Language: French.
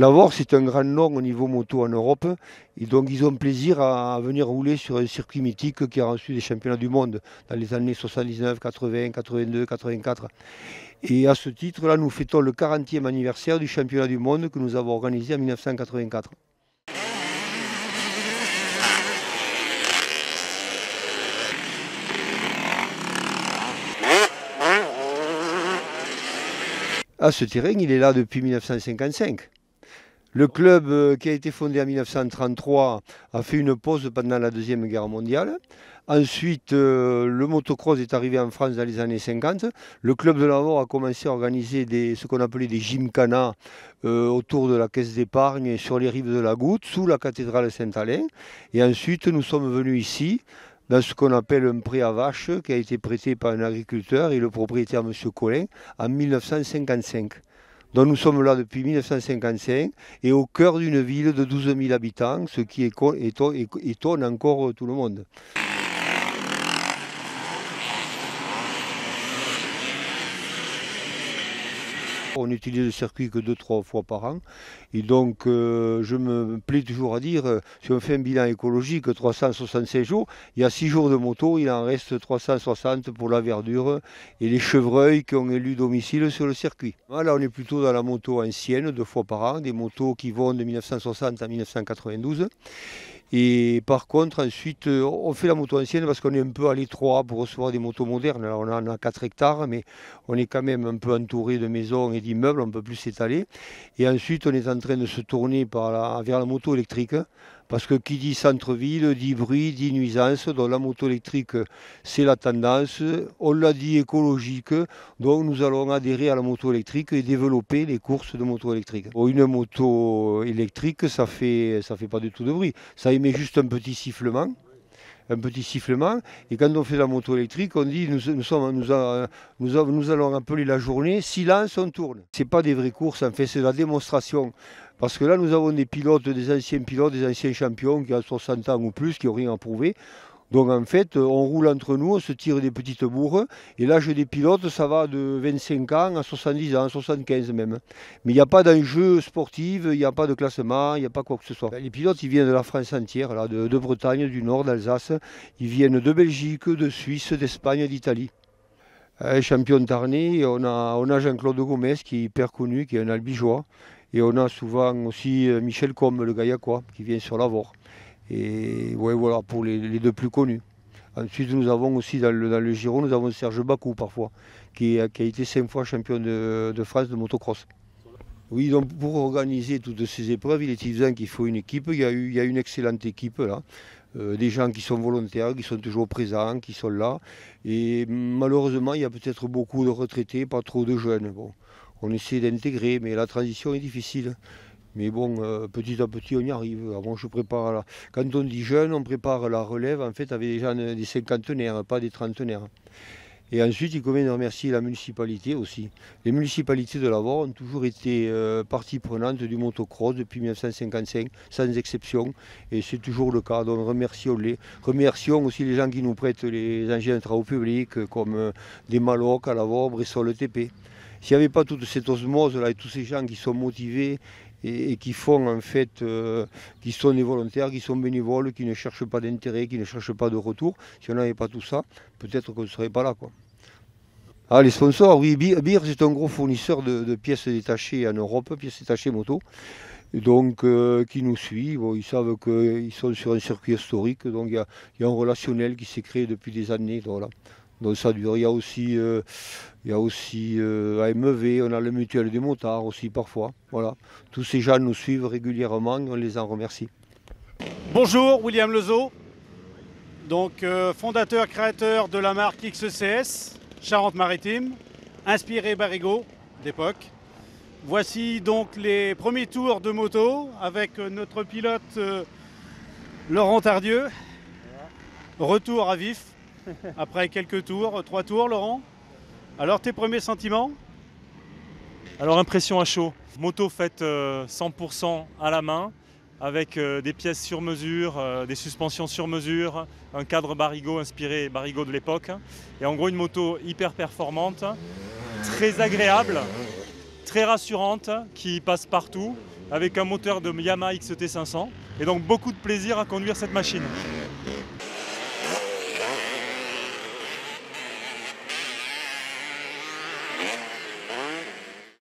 Lavore, c'est un grand nom au niveau moto en Europe. Et donc, ils ont plaisir à venir rouler sur un circuit mythique qui a reçu des championnats du monde dans les années 79, 80, 82, 84. Et à ce titre-là, nous fêtons le 40e anniversaire du championnat du monde que nous avons organisé en 1984. Ce terrain, il est là depuis 1955. Le club qui a été fondé en 1933 a fait une pause pendant la Deuxième Guerre mondiale. Ensuite, le motocross est arrivé en France dans les années 50. Le club de Lavore a commencé à organiser ce qu'on appelait des gymkhana autour de la caisse d'épargne sur les rives de la Goutte, sous la cathédrale Saint-Alain. Et ensuite, nous sommes venus ici, dans ce qu'on appelle un pré à vaches, qui a été prêté par un agriculteur et le propriétaire M. Collin en 1955. Donc nous sommes là depuis 1955 et au cœur d'une ville de 12 000 habitants, ce qui étonne encore tout le monde. On n'utilise le circuit que 2-3 fois par an. Et donc, je me plais toujours à dire, si on fait un bilan écologique, 365 jours, il y a 6 jours de moto, il en reste 360 pour la verdure et les chevreuils qui ont élu domicile sur le circuit. Là, on est plutôt dans la moto ancienne, 2 fois par an, des motos qui vont de 1960 à 1992. Et par contre, ensuite, on fait la moto ancienne parce qu'on est un peu à l'étroit pour recevoir des motos modernes. Alors, on en a 4 hectares, mais on est quand même un peu entouré de maisons et d'immeubles, on ne peut plus s'étaler. Et ensuite, on est en train de se tourner vers la moto électrique. Parce que qui dit centre-ville, dit bruit, dit nuisance. Donc la moto électrique, c'est la tendance. On l'a dit écologique. Donc nous allons adhérer à la moto électrique et développer les courses de moto électrique. Une moto électrique, ça fait pas du tout de bruit. Ça émet juste un petit sifflement. Et quand on fait la moto électrique, on dit nous allons appeler la journée silence, on tourne. C'est pas des vraies courses, en fait, c'est la démonstration. Parce que là, nous avons des anciens pilotes, des anciens champions qui ont 60 ans ou plus, qui n'ont rien à prouver. Donc en fait, on roule entre nous, on se tire des petites bourres. Et l'âge des pilotes, ça va de 25 ans à 70 ans, 75 même. Mais il n'y a pas d'enjeu sportif, il n'y a pas de classement, il n'y a pas quoi que ce soit. Les pilotes, ils viennent de la France entière, là, de Bretagne, du Nord, d'Alsace. Ils viennent de Belgique, de Suisse, d'Espagne, d'Italie. Champion tarné, on a Jean-Claude Gomez qui est hyper connu, qui est un albigeois. Et on a souvent aussi Michel Combe, le Gaillacois, qui vient sur Lavore. Et ouais, voilà, pour les deux plus connus. Ensuite, nous avons aussi dans le Giro, nous avons Serge Bacou parfois, qui a été 5 fois champion de France de motocross. Oui, donc pour organiser toutes ces épreuves, il est évident qu'il faut une équipe. Il y a une excellente équipe là. Des gens qui sont volontaires, qui sont toujours présents, qui sont là. Et malheureusement, il y a peut-être beaucoup de retraités, pas trop de jeunes. Bon. On essaie d'intégrer, mais la transition est difficile. Mais bon, petit à petit, on y arrive. Avant, quand on dit jeune, on prépare la relève, en fait, avec des gens, des cinquantenaires, pas des trentenaires. Et ensuite, il convient de remercier la municipalité aussi. Les municipalités de Lavore ont toujours été partie prenante du motocross depuis 1955, sans exception. Et c'est toujours le cas, donc remercions-les. Remercions aussi les gens qui nous prêtent les engins de travaux publics, comme des Maloc à Lavore, Bressol, TP. S'il n'y avait pas toute cette osmose-là et tous ces gens qui sont motivés et qui font en fait, qui sont des volontaires, qui sont bénévoles, qui ne cherchent pas d'intérêt, qui ne cherchent pas de retour, si on n'avait pas tout ça, peut-être qu'on ne serait pas là, quoi. Ah, les sponsors, oui, Beer, c'est un gros fournisseur de pièces détachées en Europe, pièces détachées moto, donc qui nous suit. Bon, ils savent qu'ils sont sur un circuit historique, donc il y a un relationnel qui s'est créé depuis des années. Voilà. Donc ça dure. Il y a aussi AMV, on a le mutuel des motards aussi parfois. Voilà. Tous ces gens nous suivent régulièrement, on les en remercie. Bonjour, William Lezo, donc fondateur, créateur de la marque XCS, Charente-Maritime, inspiré Barrigo d'époque. Voici donc les premiers tours de moto avec notre pilote Laurent Tardieu. Retour à vif. Après quelques tours, 3 tours, Laurent. Alors, tes premiers sentiments? Alors, impression à chaud. Moto faite 100% à la main, avec des pièces sur mesure, des suspensions sur mesure, un cadre Barrigo inspiré Barrigo de l'époque. Et en gros, une moto hyper performante, très agréable, très rassurante, qui passe partout, avec un moteur de Yamaha XT500. Et donc beaucoup de plaisir à conduire cette machine.